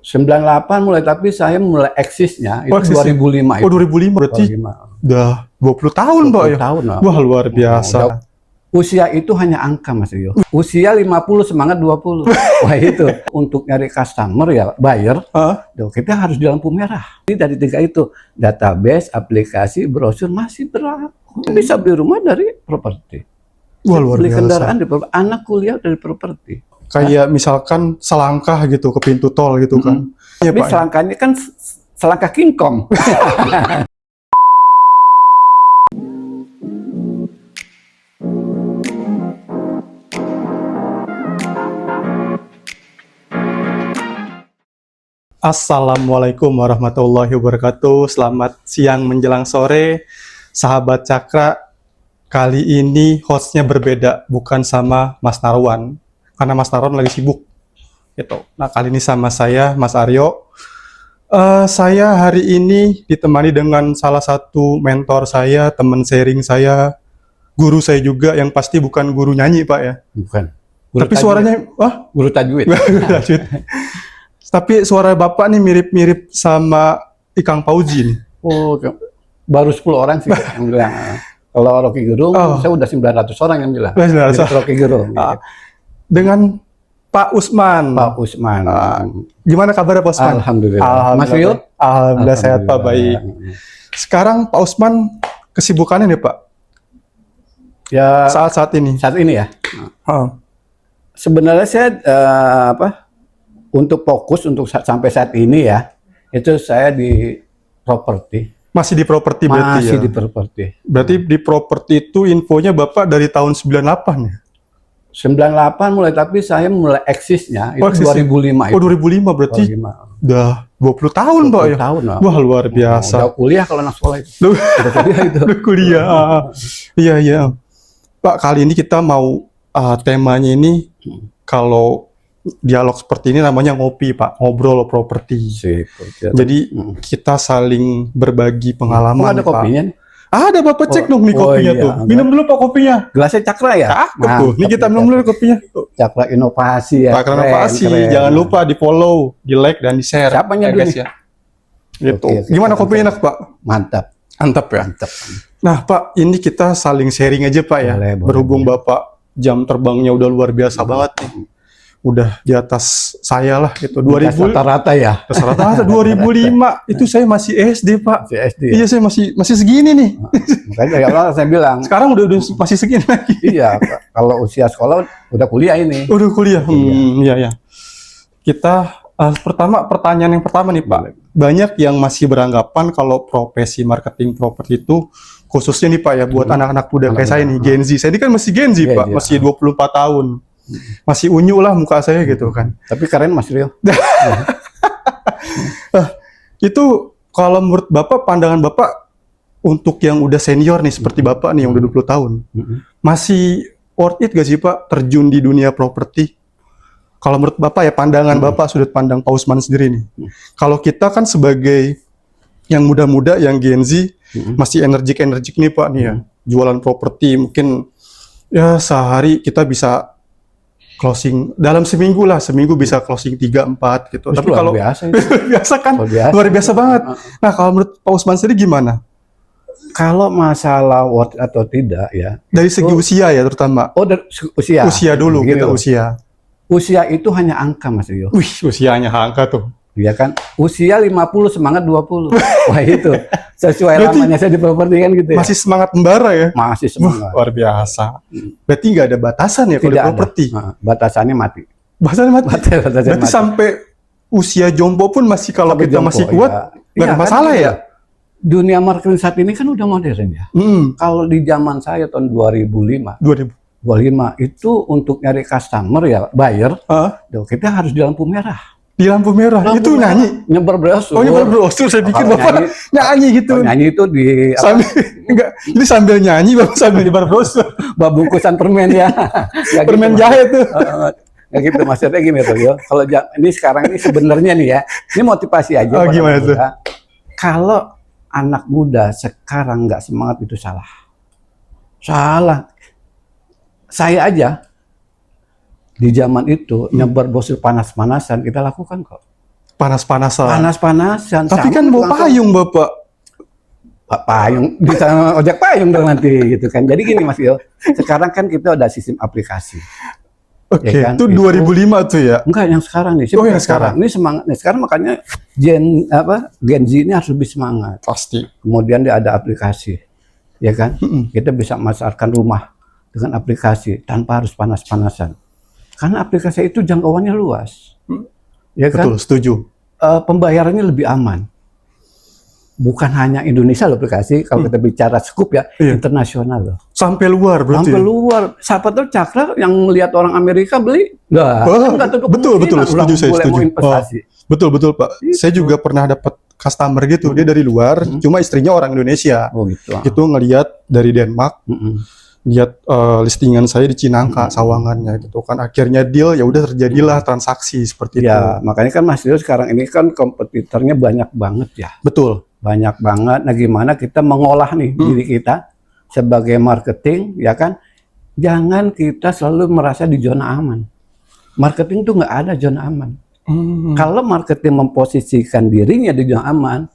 98 mulai, tapi saya mulai eksisnya itu 2005 Oh, 2005 berarti 2005. udah 20 tahun, Pak ya? Tahun, Wah, luar biasa. Usia itu hanya angka, Mas Rio. Usia 50, semangat 20. Wah, itu untuk nyari customer ya, buyer, kita harus di lampu merah. Ini dari tiga itu, database, aplikasi, brosur masih berlaku. Bisa beli rumah dari properti. Wah, luar beli biasa. Kendaraan dari properti, anak kuliah dari properti. Kayak misalkan selangkah gitu ke pintu tol gitu kan. Ya, tapi Pak, selangkahnya kan selangkah King Kong. Assalamualaikum warahmatullahi wabarakatuh. Selamat siang menjelang sore, sahabat Cakra. Kali ini hostnya berbeda, bukan sama Mas Narwan, karena Mas Narwan lagi sibuk. Gitu. Nah, kali ini sama saya, Mas Aryo. Saya hari ini ditemani dengan salah satu mentor saya, teman sharing saya, guru saya juga, yang pasti bukan guru nyanyi, Pak ya. Bukan. Tapi suaranya, guru tajwid. Guru tajwid. Tapi suara Bapak nih mirip-mirip sama Ikang Fauzi nih. Oh, baru 10 orang sih yang bilang. Kalau Rocky Gerung, saya udah 900 orang yang bilang. 900. Rocky Gerung. Dengan Pak Usman. Pak Usman. Gimana kabarnya Pak Usman? Alhamdulillah. Mas Rio? Alhamdulillah sehat Pak, baik. Sekarang Pak Usman kesibukannya nih Pak? Ya, saat ini. Saat ini ya. Sebenarnya saya untuk fokus untuk sampai saat ini ya, itu saya di properti. Masih di properti berarti ya? Masih di properti. Berarti di properti itu infonya Bapak dari tahun 98 ya? 98 mulai, tapi saya mulai eksisnya itu 2005. Oh, 2005 berarti 2005. Udah 20 tahun Pak ya? Tahun, wah, luar biasa. Udah kuliah kalau anak sekolah itu. Udah kuliah itu. Udah kuliah. Iya. Pak, kali ini kita mau temanya ini, kalau dialog seperti ini namanya ngopi Pak, ngobrol properti. Jadi kita saling berbagi pengalaman. Ada kopinya? Ada, Bapak cek dong nih kopinya tuh. Minum dulu Pak kopinya. Gelasnya Cakra ya? Tuh. Ini kita minum dulu kopinya. Cakra Inovasi ya. Cakra Inovasi. Jangan lupa di follow, di like dan di share. Siapa yang guys ya? Gitu. Gimana kopinya enak Pak? Mantap. Mantap ya. Mantap. Nah Pak, ini kita saling sharing aja Pak ya. Berhubung Bapak jam terbangnya udah luar biasa banget nih. Udah di atas saya lah gitu. 2000 rata-rata ya. Rata-rata 2005 itu saya masih SD Pak. Masih SD. Iya, saya masih segini nih. Makanya dari awal saya bilang. Sekarang udah masih segini lagi. Iya, kalau usia sekolah udah kuliah ini. Udah kuliah. Iya. Kita pertanyaan yang pertama nih Pak. Banyak yang masih beranggapan kalau profesi marketing properti itu khususnya nih Pak ya buat anak-anak muda kayak saya nih, Gen Z. Saya ini kan masih Gen Z Pak, masih 24 tahun. Masih unyu lah muka saya gitu kan. Tapi keren Mas Rio. Itu kalau menurut Bapak, pandangan Bapak untuk yang udah senior nih seperti Bapak nih yang udah 20 tahun, masih worth it gak sih Pak terjun di dunia properti? Kalau menurut Bapak ya, pandangan Bapak, sudut pandang Pak Usman sendiri nih. Kalau kita kan sebagai yang muda-muda, yang Gen Z, masih energik nih Pak nih ya. Jualan properti mungkin ya sehari kita bisa closing dalam seminggu bisa closing 3-4 gitu. Tapi kalau biasa kan luar biasa banget. Nah, kalau menurut Pak Usman sendiri gimana? Kalau masalah worth atau tidak ya. Dari segi usia ya terutama. Oh, dari usia. Usia dulu kita usia. Usia itu hanya angka Mas Rio. Wih, usianya angka tuh. Iya kan? Usia 50, semangat 20. Wah, itu. Sesuai namanya saya di properti kan gitu ya. Masih semangat membara ya? Masih semangat. Luar biasa. Berarti nggak ada batasan ya kalau di properti? Batasannya mati. Batasannya mati? Berarti sampai usia jompo pun masih, kalau kita masih kuat, nggak ada masalah ya? Dunia marketing saat ini kan udah modern ya. Kalau di zaman saya tahun 2005 itu untuk nyari customer ya, buyer, kita harus di lampu merah. Di lampu merah, itu nyanyi? Nyebar brosur. Oh, nyebar brosur, saya pikir Bapak nyanyi gitu. Nyanyi itu di... Ini sambil nyanyi, Bapak sambil nyebar brosur. Bungkusan permen ya. Permen jahe tuh. Nggak gitu, maksudnya gini Rio. Kalau ini sekarang ini sebenarnya nih ya, ini motivasi aja. Gimana tuh? Kalau anak muda sekarang nggak semangat itu salah. Salah. Saya aja di zaman itu nyebar brosur panas-panasan kita lakukan kok. Panas-panasan. Panas-panasan. Tapi kan bawa payung Bapak. Payung, bisa ojek payung dong nanti gitu kan. Jadi gini Mas Yo, sekarang kan kita ada sistem aplikasi. Oke, Ya kan? itu 2005 tuh ya? Enggak, yang sekarang nih. Yang sekarang. Ini semangat. Nih, sekarang makanya Gen Z ini harus lebih semangat. Pasti. Kemudian dia ada aplikasi. Ya kan? Kita bisa memasarkan rumah dengan aplikasi tanpa harus panas-panasan. Karena aplikasi itu jangkauannya luas. Ya kan? Betul, setuju. Pembayarannya lebih aman. Bukan hanya Indonesia loh aplikasi, kalau kita bicara skup ya, internasional loh. Sampai luar berarti. Sampai luar. Siapa tuh Cakra yang melihat orang Amerika beli? Betul, setuju saya, setuju. Investasi. Betul Pak. Saya juga pernah dapat customer gitu, dia dari luar, cuma istrinya orang Indonesia. Oh gitu. Itu ngelihat dari Denmark, lihat listingan saya di Cinangka, Sawangannya gitu kan. Akhirnya deal, ya udah terjadilah transaksi seperti itu. Ya, makanya kan Mas Dio sekarang ini kan kompetitornya banyak banget ya. Betul. Banyak banget. Nah, gimana kita mengolah nih diri kita sebagai marketing, ya kan? Jangan kita selalu merasa di zona aman. Marketing tuh nggak ada zona aman. Kalau marketing memposisikan dirinya di zona aman,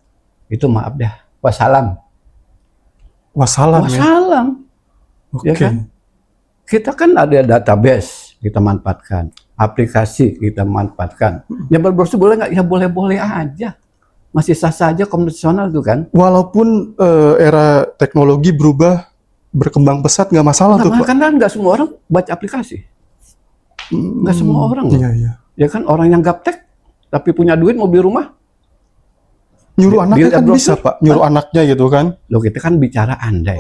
itu maaf dah, wassalam. Wassalam. Ya kan? Kita kan ada database, kita manfaatkan. Aplikasi kita manfaatkan. Ya berbrosur boleh nggak? Ya boleh-boleh aja. Masih sah saja konvensional tuh kan. Walaupun era teknologi berubah, berkembang pesat, nggak masalah tuh Pak. Karena nggak semua orang baca aplikasi. Nggak semua orang. Iya. Ya kan, orang yang gaptek tapi punya duit mau beli rumah. Nyuruh anaknya kan bisa Pak. Nyuruh anaknya gitu kan. Loh, kita kan bicara andai.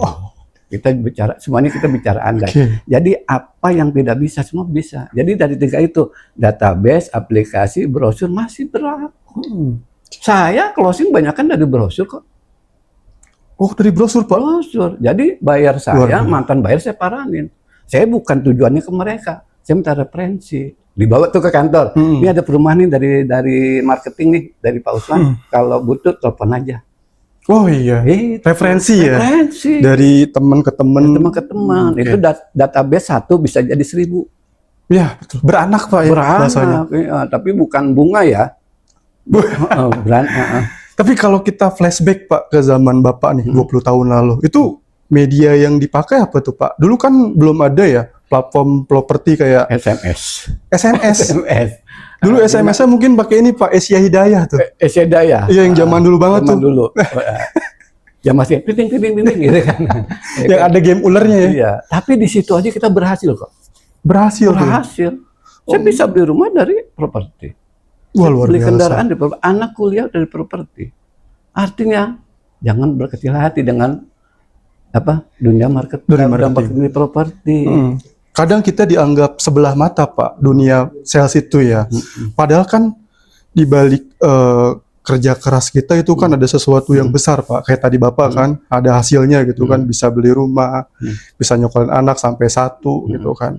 Kita bicara, semuanya kita bicara andai. Jadi apa yang tidak bisa, semua bisa. Jadi dari tiga itu, database, aplikasi, brosur masih berlaku. Saya closing banyak kan dari brosur kok. Oh, dari brosur Pak? Brosur. Jadi bayar saya, mantan bayar saya paranin. Saya bukan tujuannya ke mereka. Saya minta referensi. Dibawa tuh ke kantor. Ini ada perumahan nih dari marketing nih, dari Pak Usman. Kalau butuh, telepon aja. Oh iya, referensi ya? Referensi. Dari teman ke teman. Teman ke teman. Itu database satu bisa jadi 1000. Ya, betul. Beranak Pak ya? Beranak, ya, tapi bukan bunga ya. Tapi kalau kita flashback Pak ke zaman Bapak nih 20 tahun lalu, itu media yang dipakai apa tuh Pak? Dulu kan belum ada ya platform properti kayak SMS. Dulu SMS-nya mungkin pakai ini Pak, Asia Hidayah tuh. Asia Hidayah. Iya, yang zaman dulu banget tuh. Dulu. Ya masih piting gitu kan. Yang ada game ulernya ya. Iya, tapi di situ aja kita berhasil kok. Berhasil. Saya bisa beli rumah dari properti. Wah, luar beli biasa. Kendaraan dari properti, anak kuliah dari properti. Artinya jangan berkecil hati dengan dunia marketing properti. Kadang kita dianggap sebelah mata Pak dunia sales itu ya. Padahal kan di balik kerja keras kita itu kan ada sesuatu yang besar Pak. Kayak tadi Bapak kan ada hasilnya gitu kan, bisa beli rumah, bisa nyokolin anak sampai 1 gitu kan.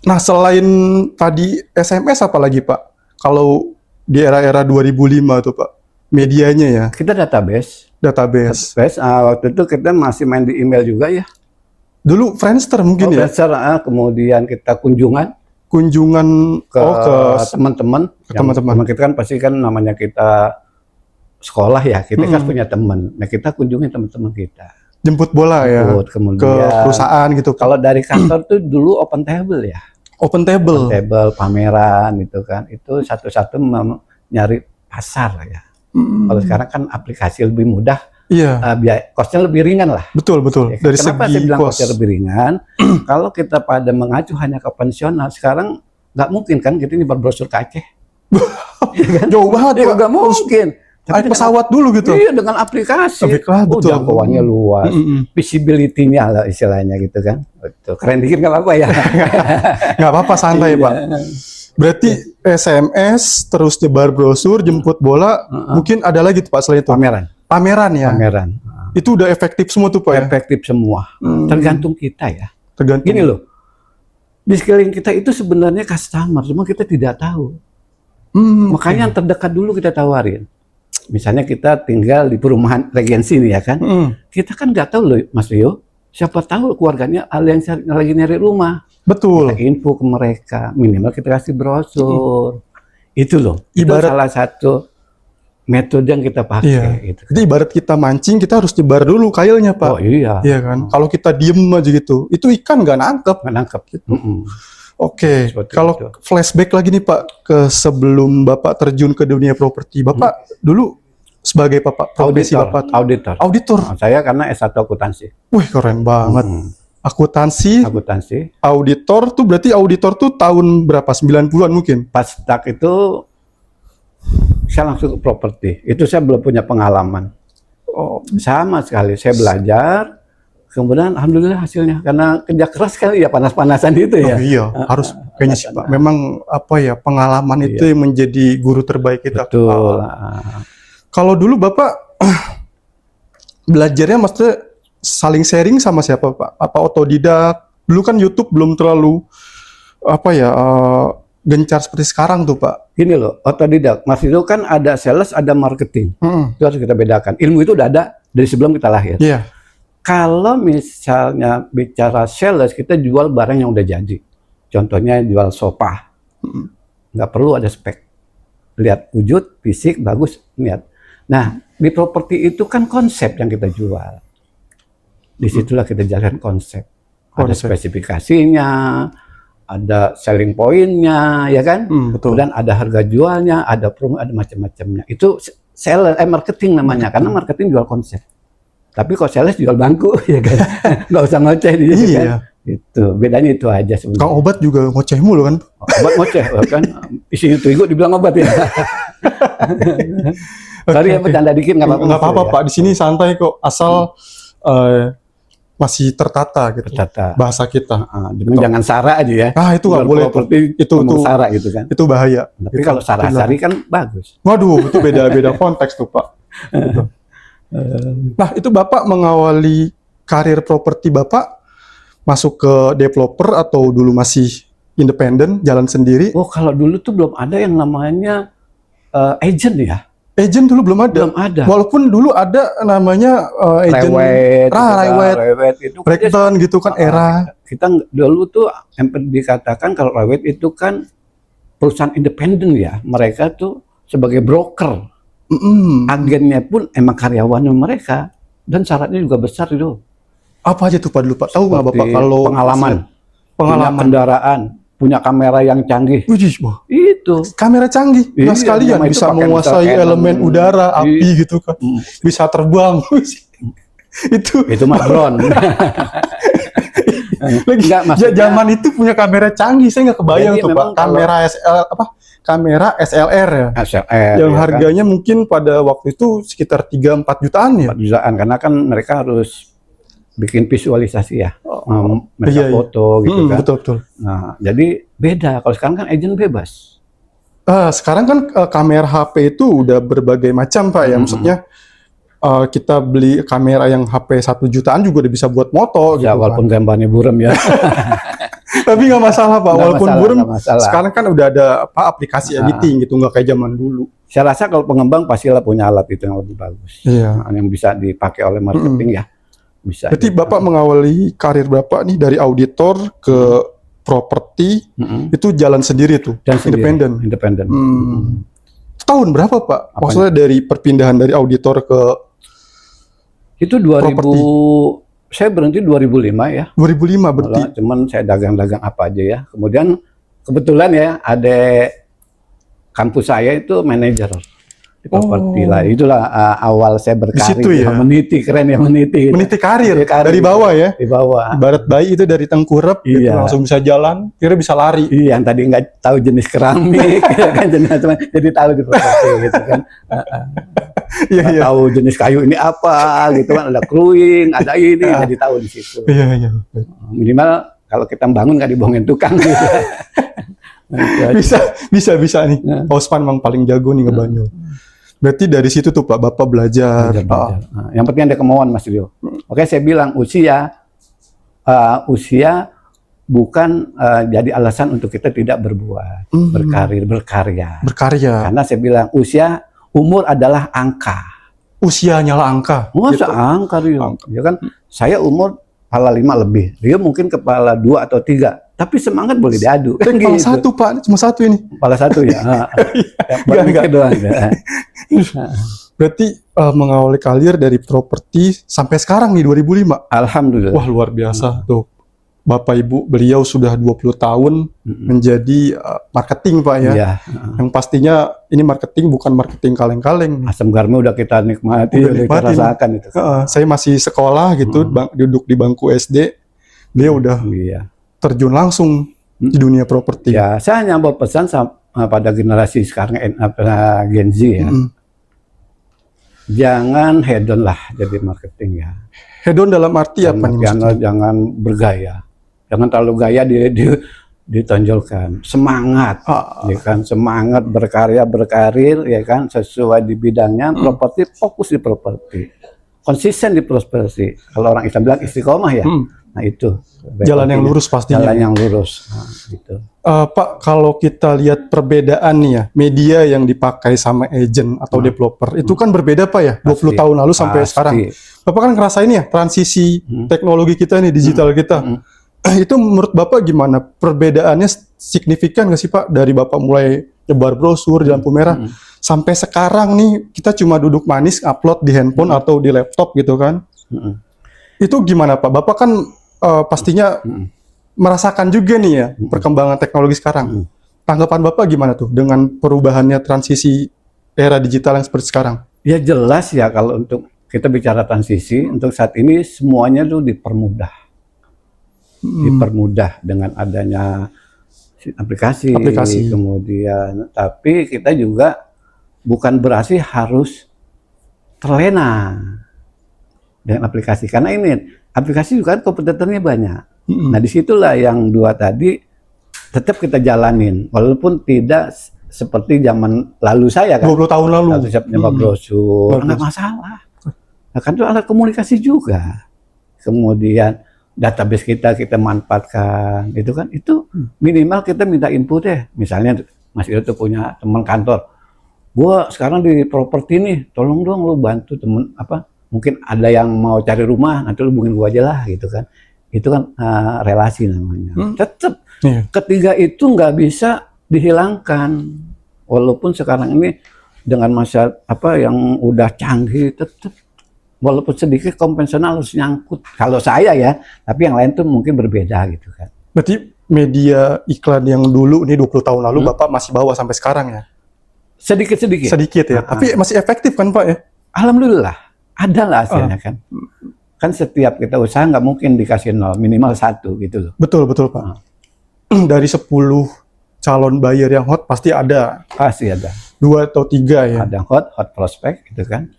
Nah, selain tadi SMS apa lagi Pak? Kalau di era-era 2005 tuh Pak, medianya ya. Kita database. Waktu itu kita masih main di email juga ya. Dulu Friendster mungkin ya. Friendster, kemudian kita kunjungan ke teman-teman. Teman kita kan pasti kan namanya kita sekolah ya. Kita kan punya teman. Nah, kita kunjungin teman-teman kita. Jemput bola ya. Kemudian ke perusahaan gitu. Kalau dari kantor tuh dulu open table ya. Open table, pameran gitu kan. Itu satu-satu nyari pasar ya. Kalau sekarang kan aplikasi lebih mudah. Iya. Kosnya lebih ringan lah. Betul. Ya, Dari kenapa segi saya bilang kos kosnya lebih ringan? Kalau kita pada mengacu hanya ke konvensional, sekarang nggak mungkin kan kita nyebar brosur ke Aceh. Ya kan? Jauh banget. Ya, nggak mungkin. Naik pesawat dulu gitu. Iya, dengan aplikasi. Betul. Jangkauannya luas, visibility-nya lah istilahnya gitu kan. Betul. Keren dikit nggak apa-apa ya. Nggak apa-apa, santai Pak. Berarti SMS, terus nyebar brosur, jemput bola, mungkin ada lagi tuh Pak selain itu. Pameran ya. Itu udah efektif semua tuh Pak ya? Efektif semua. Tergantung kita ya. Tergantung. Gini loh, di sekeliling kita itu sebenarnya customer, cuma kita tidak tahu. Makanya yang terdekat dulu kita tawarin. Misalnya kita tinggal di perumahan Regensi nih ya kan. Kita kan nggak tahu loh Mas Rio, siapa tahu keluarganya ada yang lagi nyari rumah. Betul. Kita info ke mereka, minimal kita kasih brosur. Itu loh. Ibarat itu salah satu metode yang kita pakai. Iya. Gitu. Jadi ibarat kita mancing, kita harus nyebar dulu kailnya, Pak. Oh iya. Iya kan. Kalau kita diem aja gitu, itu ikan nggak nangkep. Nggak nangkep. Gitu. Oke. Kalau flashback lagi nih Pak, ke sebelum Bapak terjun ke dunia properti, Bapak dulu sebagai profesi Bapak auditor. Nah, saya karena S1 akuntansi. Wih, keren banget. Akuntansi, auditor tuh berarti auditor tuh tahun berapa? 90-an mungkin? Pas start itu saya langsung ke properti. Itu saya belum punya pengalaman. Oh, sama sekali. Saya belajar, kemudian alhamdulillah hasilnya. Karena kerja keras sekali ya, panas-panasan itu ya. Oh, iya, harus kayaknya sih Pak. Memang apa ya, pengalaman itu yang menjadi guru terbaik kita. Betul. Kalau dulu Bapak belajarnya maksudnya saling sharing sama siapa Pak? Apa otodidak? Dulu kan YouTube belum terlalu gencar seperti sekarang tuh Pak. Gini loh, otodidak. Mas itu kan ada sales, ada marketing. Itu harus kita bedakan. Ilmu itu udah ada dari sebelum kita lahir. Iya. Kalau misalnya bicara sales, kita jual barang yang udah jadi. Contohnya jual sofa. Nggak perlu ada spek. Lihat wujud, fisik, bagus, lihat. Nah, di properti itu kan konsep yang kita jual. Disitulah kita jalan konsep. Ada spesifikasinya, ada selling point-nya, ya kan? Betul. Dan ada harga jualnya, ada promo, ada macam-macamnya. Itu seller, marketing namanya, karena marketing jual konsep. Tapi kalau sales jual bangku, ya kan? Nggak usah ngoceh di situ, kan? Itu bedanya itu aja sebenarnya. Kang obat juga ngoceh mulu kan? Obat ngoceh, kan? Isi terigu dibilang obat ya. Sorry ya, bercanda dikit, nggak apa-apa. Nggak apa-apa Pak, di sini santai kok, asal masih tertata gitu. Bahasa kita. Jangan sara aja ya. Itu nggak boleh. Itu sara gitu kan. Itu bahaya. Tapi gitu. Kalau sara-sari kan bagus. Waduh, itu beda konteks tuh Pak. Gitu. Nah, itu Bapak mengawali karir properti Bapak masuk ke developer atau dulu masih independen, jalan sendiri? Oh, kalau dulu tuh belum ada yang namanya agent ya. Agent dulu belum ada. Belum ada. Walaupun dulu ada namanya agent Rewet itu Rekton gitu kan era. Kita dulu tuh dikatakan kalau Rewet itu kan perusahaan independen ya. Mereka tuh sebagai broker. Agennya pun emang karyawannya mereka dan syaratnya juga besar itu. Apa aja tuh Pak dulu Pak? Tahu nggak Bapak kalau pengalaman kendaraan, punya kamera yang canggih. Itu kamera canggih. Nah, sekalian bisa menguasai elemen udara, api gitu kan. Bisa terbang. itu mah drone. Zaman itu punya kamera canggih, saya nggak kebayang tuh Pak. Kamera SLR ya. Yang harganya mungkin pada waktu itu sekitar 3-4 jutaan ya. 4 jutaan karena kan mereka harus bikin visualisasi ya, mereka foto gitu kan. Betul. Nah, jadi beda. Kalau sekarang kan agent bebas. Sekarang kan kamera HP itu udah berbagai macam Pak ya. Maksudnya kita beli kamera yang HP 1 jutaan juga udah bisa buat moto ya, gitu walaupun gambarnya buram ya. Tapi nggak masalah Pak, walaupun buram. Sekarang kan udah ada aplikasi editing gitu, nggak kayak zaman dulu. Saya rasa kalau pengembang pastilah punya alat itu yang lebih bagus. Yang bisa dipakai oleh marketing ya. Bisa. Berarti Bapak mengawali karir Bapak nih dari auditor ke properti itu jalan sendiri tuh, independen. Tahun berapa Pak? Maksudnya dari perpindahan dari auditor ke itu 2000 property. Saya berhenti 2005 ya. 2005 berarti. Cuman saya dagang-dagang apa aja ya. Kemudian kebetulan ya ada kampus saya itu manajer di properti lah. Itulah awal saya berkarir. Di situ ya. Meniti, keren ya meniti. Meniti karir dari bawah ya. Di bawah. Ibarat bayi itu dari tengkurap gitu, langsung bisa jalan, kira bisa lari. Iya, yang tadi nggak tahu jenis keramik, kan jadi tahu di properti gitu kan. Tahu jenis kayu ini apa gitu kan, ada kruing, ada ini, jadi tahu di situ. Iya. Minimal kalau kita bangun nggak dibohongin tukang gitu. bisa nih. Osman memang paling jago nih ngebanyol. Berarti dari situ tuh Pak, Bapak belajar. Nah, yang penting ada kemauan Mas Rio. Oke, saya bilang usia bukan jadi alasan untuk kita tidak berbuat, berkarya. Karena saya bilang umur adalah angka. Usianya lah angka. Masa gitu? Angka Rio. Ya kan, saya umur kepala 5 lebih. Rio mungkin kepala 2 atau 3. Tapi semangat boleh diadu. Kan Kepala gitu. satu Pak, cuma satu ini. Kepala satu ya. Enggak. Doang, ya. Berarti mengawali karir dari properti sampai sekarang nih 2005. Alhamdulillah. Wah, luar biasa tuh. Bapak Ibu beliau sudah 20 tahun menjadi marketing Pak ya. Iya. Yang pastinya ini marketing bukan marketing kaleng-kaleng. Asam garamnya udah kita nikmati, Udah udah kita nikmatin. rasakan itu. Saya masih sekolah gitu, duduk di bangku SD. Beliau udah Iya. terjun langsung di dunia properti. Ya, saya hanya mau pesan pada generasi sekarang Gen Z ya. Jangan hedon lah jadi marketing ya. Hedon dalam arti apa nih maksudnya? Jangan bergaya. Jangan terlalu gaya ditonjolkan. Semangat, ya kan? Semangat berkarya, berkarir, ya kan? Sesuai di bidangnya, properti, fokus di properti. Konsisten di properti. Kalau orang Islam bilang istiqomah ya. Nah itu. Jalan yang lurus pastinya. Jalan yang lurus. Nah, gitu. Pak, kalau kita lihat perbedaan nih ya, media yang dipakai sama agent atau developer, itu kan berbeda Pak ya, 20 tahun lalu sampai sekarang. Bapak kan ngerasain ya, transisi teknologi kita nih, digital kita. Itu menurut Bapak gimana? Perbedaannya signifikan nggak sih Pak? Dari Bapak mulai nyebar brosur di lampu merah, sampai sekarang nih, kita cuma duduk manis, upload di handphone atau di laptop gitu kan. Itu gimana Pak? Bapak kan pastinya merasakan juga nih ya perkembangan teknologi sekarang. Tanggapan Bapak gimana tuh dengan perubahannya transisi era digital yang seperti sekarang? Ya jelas ya kalau untuk kita bicara transisi, untuk saat ini semuanya tuh dipermudah. Dipermudah dengan adanya aplikasi, kemudian tapi kita juga bukan berarti harus terlena dengan aplikasi, karena ini aplikasi juga kan kompetitornya banyak. Nah disitulah yang dua tadi tetap kita jalanin walaupun tidak seperti zaman lalu saya kan 20 tahun lalu siap nyebar brosur nggak masalah. Nah, kan itu alat komunikasi juga, kemudian database kita manfaatkan itu kan, itu minimal kita minta input deh. Misalnya Mas Iro tuh punya teman kantor, gua sekarang di properti nih, tolong dong lu bantu temen apa, mungkin ada yang mau cari rumah, nanti lu hubungin gua aja lah gitu kan. Itu kan relasi namanya. Tetap ketiga itu nggak bisa dihilangkan, walaupun sekarang ini dengan masa apa yang udah canggih, tetap walaupun sedikit konvensional harus nyangkut. Kalau saya ya, tapi yang lain tuh mungkin berbeda gitu kan. Berarti media iklan yang dulu nih 20 tahun lalu Bapak masih bawa sampai sekarang ya? Sedikit-sedikit. Sedikit ya, tapi masih efektif kan Pak ya? Alhamdulillah, ada lah hasilnya kan. Kan setiap kita usaha nggak mungkin dikasih 0, minimal 1 gitu loh. Betul Pak. Dari 10 calon buyer yang hot pasti ada. Pasti ada. 2 atau 3 ya? Ada hot prospect gitu kan.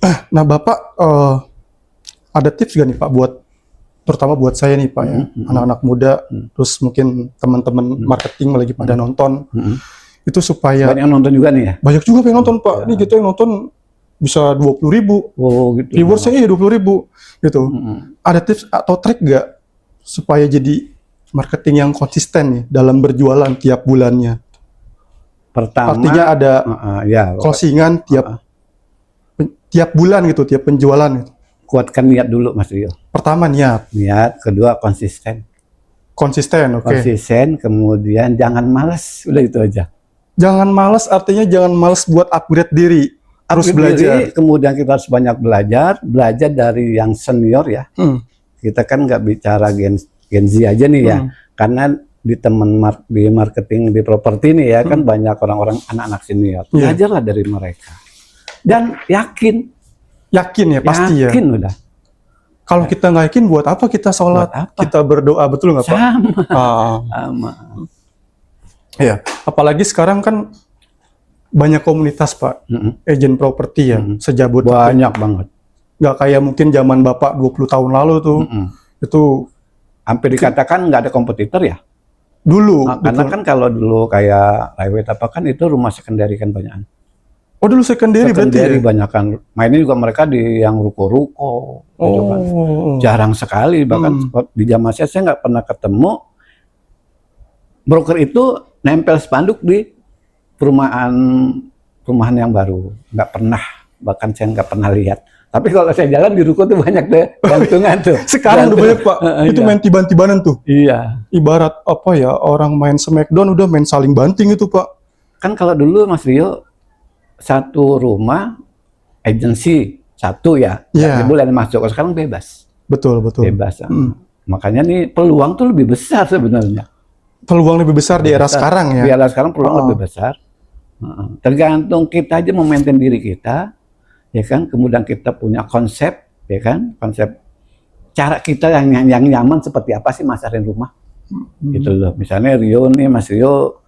Nah Bapak ada tips gak nih Pak buat, terutama buat saya nih Pak ya, anak-anak muda, terus mungkin teman-teman marketing lagi pada nonton, itu supaya banyak yang nonton juga nih ya? Banyak juga yang nonton Pak, ini kita yang nonton bisa 20.000, gitu. Viewersnya 20.000 gitu. Ada tips atau trik gak supaya jadi marketing yang konsisten nih dalam berjualan tiap bulannya? Pertama, artinya ada closingan tiap bulan gitu, tiap penjualan gitu. Kuatkan niat dulu Mas Rio. Pertama niat. Kedua konsisten. Konsisten, oke. Konsisten, kemudian jangan malas, udah itu aja. Jangan malas artinya jangan malas buat upgrade diri, harus belajar. Kemudian kita harus banyak belajar dari yang senior ya. Kita kan nggak bicara Gen Z aja nih ya, karena di di marketing di properti nih ya kan banyak orang-orang anak-anak senior. Belajarlah dari mereka. Dan yakin ya pasti ya. Yakin udah. Kalau kita nggak yakin buat apa kita sholat, kita berdoa, betul nggak Pak? Sama. Ya, apalagi sekarang kan banyak komunitas Pak, agent properti ya, sejabut banyak banget. Nggak kayak mungkin zaman Bapak 20 tahun lalu tuh, itu hampir dikatakan nggak ada kompetitor ya. Dulu. Karena kan kalau dulu kayak Raiwet apa kan itu rumah secondary kan banyak. Oh dulu secondary berarti ya? Banyak kan. Mainnya juga mereka di yang ruko-ruko. Gitu kan. Jarang sekali. Bahkan di zaman saya nggak pernah ketemu broker itu nempel spanduk di perumahan yang baru. Nggak pernah. Bahkan saya nggak pernah lihat. Tapi kalau saya jalan di ruko tuh banyak deh gantungan tuh. Sekarang udah banyak Pak. Itu iya. main tiban-tibanan tuh. Iya. Ibarat apa ya, orang main Smackdown udah main saling banting itu Pak. Kan kalau dulu Mas Rio, satu rumah agensi satu ya, Iya. nggak boleh masuk. Sekarang bebas. Betul. Bebas. Makanya nih peluang tuh lebih besar sebenarnya. Peluang lebih besar di era sekarang ya. Di era sekarang peluang lebih besar. Tergantung kita aja memaintain diri kita, ya kan. Kemudian kita punya konsep, ya kan, konsep cara kita yang nyaman seperti apa sih masarin rumah, gitu loh. Misalnya Rio nih, Mas Rio,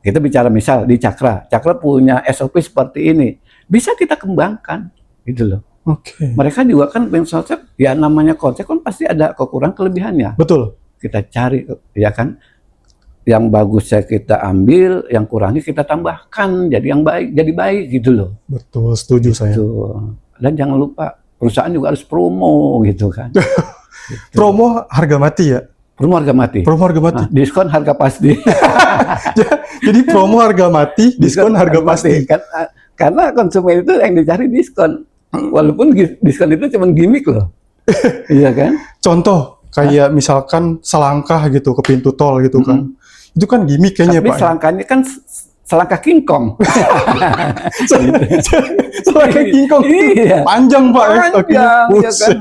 kita bicara misal di Cakra punya SOP seperti ini, bisa kita kembangkan, gitu loh. Oke. Mereka juga kan konsep, ya namanya konsep kan pasti ada kekurangan kelebihannya. Betul. Kita cari, ya kan, yang bagusnya kita ambil, yang kurangnya kita tambahkan, jadi yang baik, jadi baik, gitu loh. Betul, setuju saya. Dan jangan lupa perusahaan juga harus promo, gitu kan. Gitu. Promo harga mati ya. Promo harga mati. Promo harga mati. Diskon harga pasti. Jadi promo harga mati, diskon harga pasti. Karena konsumen itu yang dicari diskon. Walaupun diskon itu cuma gimmick loh. Iya kan? Contoh kayak misalkan selangkah gitu ke pintu tol gitu kan. Itu kan gimmick kayaknya Tapi Pak. selangkahnya kan selangkah King Kong. Selangkah King Kong. Iya. Panjang Pak. Panjang, ya kan?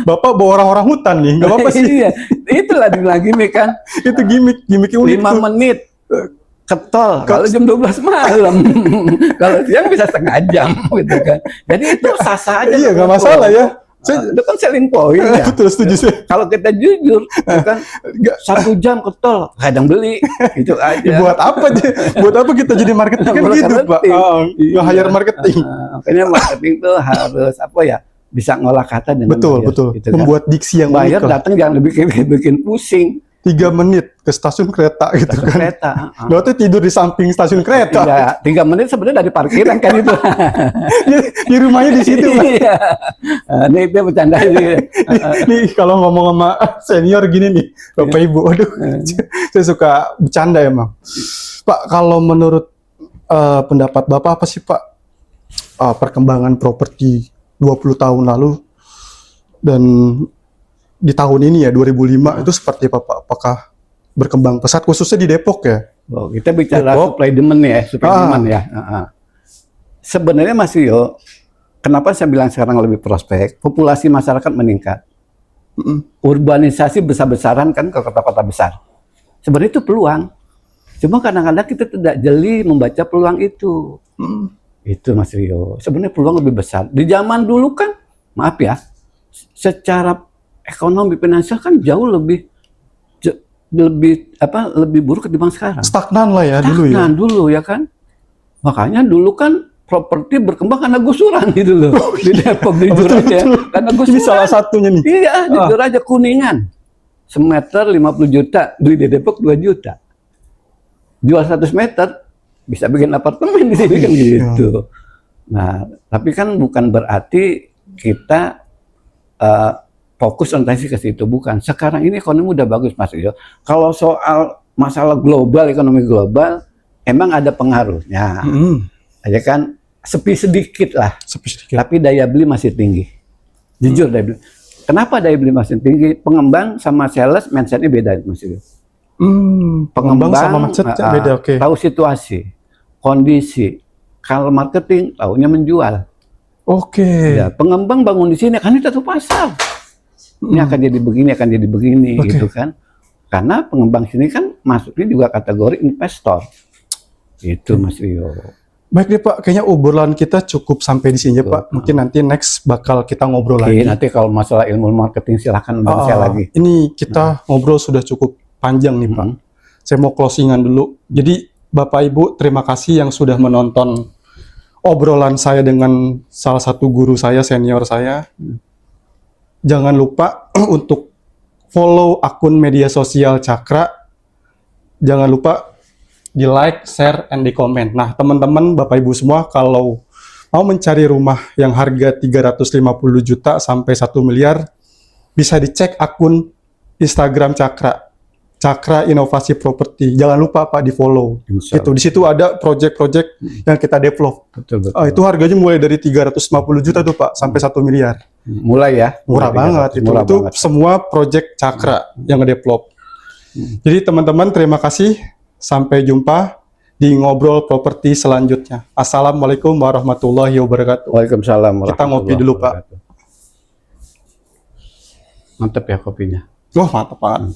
Bapak bawa orang-orang hutan nih, nggak apa-apa sih. Iya. Itulah dibilang gimmick kan. Itu gimmick unik 5 tuh. menit ketol kalau jam 12 malam. Kalau siang bisa setengah jam gitu kan. Jadi itu sah-sah aja. Iya, nggak masalah ya. Itu kan selling point ya. Betul, setuju saya. Kalau kita jujur, ya kan 1 jam ketol, kadang beli, itu aja. Buat apa Buat apa kita jadi marketing kan Buat gitu Pak? marketing. Nge-hire marketing. Makanya marketing tuh harus apa ya? Bisa ngolah kata dengan Betul. gitu kan. Membuat diksi yang Bayar unik. datang jangan bikin pusing. 3 menit ke stasiun kereta gitu Stasiun kan. kereta. Berarti tidur di samping stasiun kereta. Iya, 3 menit sebenarnya dari parkiran kan itu. Di rumahnya di situ Pak. Iya. Ini itu bercanda ini. Nih kalau ngomong sama senior gini nih, Bapak Ibu, aduh, saya suka bercanda emang. Pak, kalau menurut pendapat Bapak apa sih Pak perkembangan properti 20 tahun lalu dan di tahun ini ya 2005 itu seperti apa Pak? Apakah berkembang pesat khususnya di Depok ya? Oh, kita bicara Depok. supply demand ya, demand ya. Sebenarnya Mas Rio, kenapa saya bilang sekarang lebih prospek? Populasi masyarakat meningkat. Urbanisasi besar-besaran kan ke kota-kota besar. Sebenarnya itu peluang. Cuma kadang-kadang kita tidak jeli membaca peluang itu. Itu Mas Rio. Sebenarnya peluang lebih besar. Di zaman dulu kan, maaf ya, secara ekonomi finansial kan jauh lebih buruk ketimbang sekarang. Stagnan lah ya dulu ya. Stagnan dulu ya kan. Makanya dulu kan properti berkembang karena gusuran gitu loh. Di Depok jujur aja. Karena gusuran. Ini salah satunya nih. Iya, jujur aja Kuningan. Semeter 50 juta, beli di Depok 2 juta. Jual 100 meter bisa bikin apartemen di sini kan gitu. Nah, tapi kan bukan berarti kita fokus orientasi ke situ, bukan. Sekarang ini ekonomi udah bagus Mas Rio. Kalau soal masalah global, ekonomi global, emang ada pengaruhnya. Aja kan sepi sedikit lah. Tapi daya beli masih tinggi. Jujur daya beli. Kenapa daya beli masih tinggi? Pengembang sama sales mindsetnya beda Mas Rio. Pengembang sama mindsetnya beda, oke. Tahu situasi, kondisi. Kalau marketing, tahunya menjual. Oke. Ya, pengembang bangun di sini kan itu satu pasar. Ini akan jadi begini, gitu kan. Karena pengembang sini kan masuknya juga kategori investor. Itu Mas Rio. Baik deh Pak, kayaknya obrolan kita cukup sampai di sini ya Pak. Mungkin nanti next bakal kita ngobrol lagi. Nanti kalau masalah ilmu marketing silahkan undang saya lagi. Ini kita ngobrol sudah cukup panjang nih Pak. Saya mau closingan dulu. Jadi Bapak Ibu terima kasih yang sudah menonton obrolan saya dengan salah satu guru saya, senior saya. Jangan lupa untuk follow akun media sosial Cakra. Jangan lupa di like, share, and di komen. Nah, teman-teman, Bapak Ibu semua, kalau mau mencari rumah yang harga 350 juta sampai 1 miliar, bisa dicek akun Instagram Cakra. Cakra Inovasi Properti. Jangan lupa Pak di follow. Insya Gitu. Di situ ada project-project yang kita develop. Betul. Itu harganya mulai dari 350 juta tuh Pak sampai 1 miliar. Mulai ya. Murah banget itu. Murah Itu banget. semua project Cakra yang ngedevelop. Jadi teman-teman terima kasih. Sampai jumpa di ngobrol properti selanjutnya. Assalamualaikum warahmatullahi wabarakatuh. Waalaikumsalam. Kita ngopi dulu Pak. Mantap ya kopinya. Wah mantap banget.